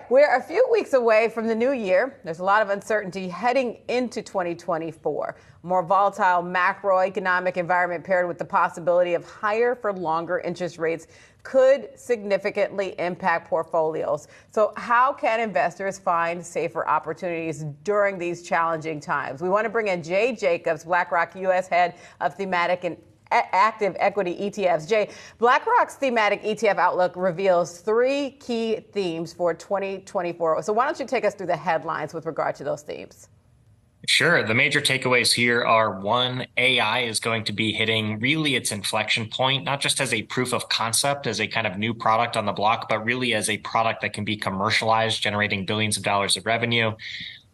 we're a few weeks away from the new year. There's a lot of uncertainty heading into 2024. More volatile macroeconomic environment paired with the possibility of higher for longer interest rates could significantly impact portfolios. So how can investors find safer opportunities during these challenging times? We want to bring in Jay Jacobs, BlackRock U.S. Head of Thematic and Active Equity ETFs. Jay, BlackRock's thematic ETF outlook reveals three key themes for 2024. So why don't you take us through the headlines with regard to those themes? Sure. The major takeaways here are one, AI is going to be hitting really its inflection point, not just as a proof of concept, as a kind of new product on the block, but really as a product that can be commercialized, generating billions of dollars of revenue.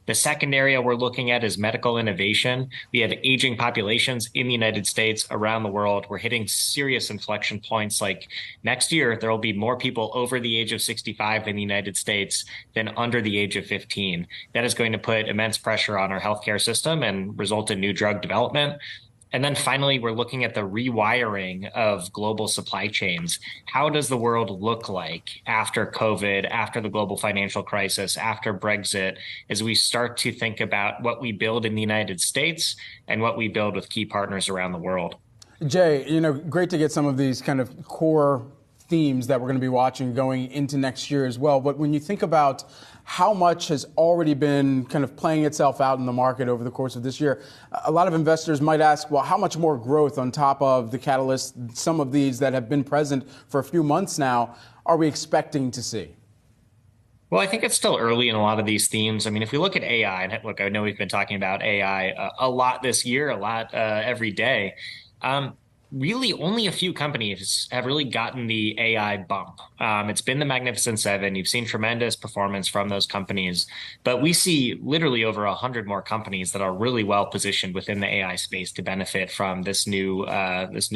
The second area we're looking at is medical innovation. We have aging populations in the United States, around the world. We're hitting serious inflection points. Like next year, there will be more people over the age of 65 in the United States than under the age of 15. That is going to put immense pressure on our healthcare system and result in new drug development. And then finally, we're looking at the rewiring of global supply chains. How does the world look like after COVID, after the global financial crisis, after Brexit, as we start to think about what we build in the United States and what we build with key partners around the world? Jay, great to get some of these kind of core themes that we're going to be watching going into next year as well. But when you think about how much has already been kind of playing itself out in the market over the course of this year, a lot of investors might ask, well, how much more growth on top of the catalysts, some of these that have been present for a few months now, are we expecting to see? Well, I think it's still early in a lot of these themes. I mean, if we look at AI, and look, I know we've been talking about AI a lot this year, a lot every day. Really, only a few companies have really gotten the AI bump. It's been the Magnificent Seven. You've seen tremendous performance from those companies, but we see literally over 100 more companies that are really well positioned within the AI space to benefit from this new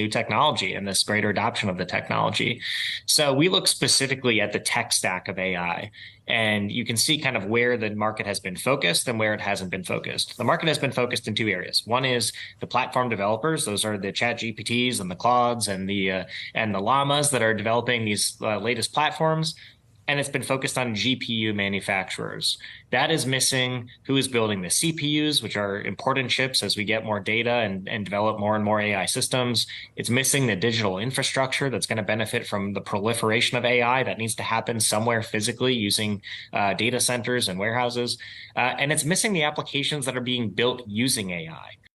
technology and this greater adoption of the technology. So we look specifically at the tech stack of AI. And you can see kind of where the market has been focused and where it hasn't been focused. The market has been focused in two areas. One is the platform developers; those are the Chat GPTs and the Claudes and the Llamas that are developing these latest platforms. And it's been focused on GPU manufacturers. That is missing who is building the CPUs, which are important chips as we get more data and develop more and more AI systems. It's missing the digital infrastructure that's going to benefit from the proliferation of AI that needs to happen somewhere physically using data centers and warehouses. And it's missing the applications that are being built using AI.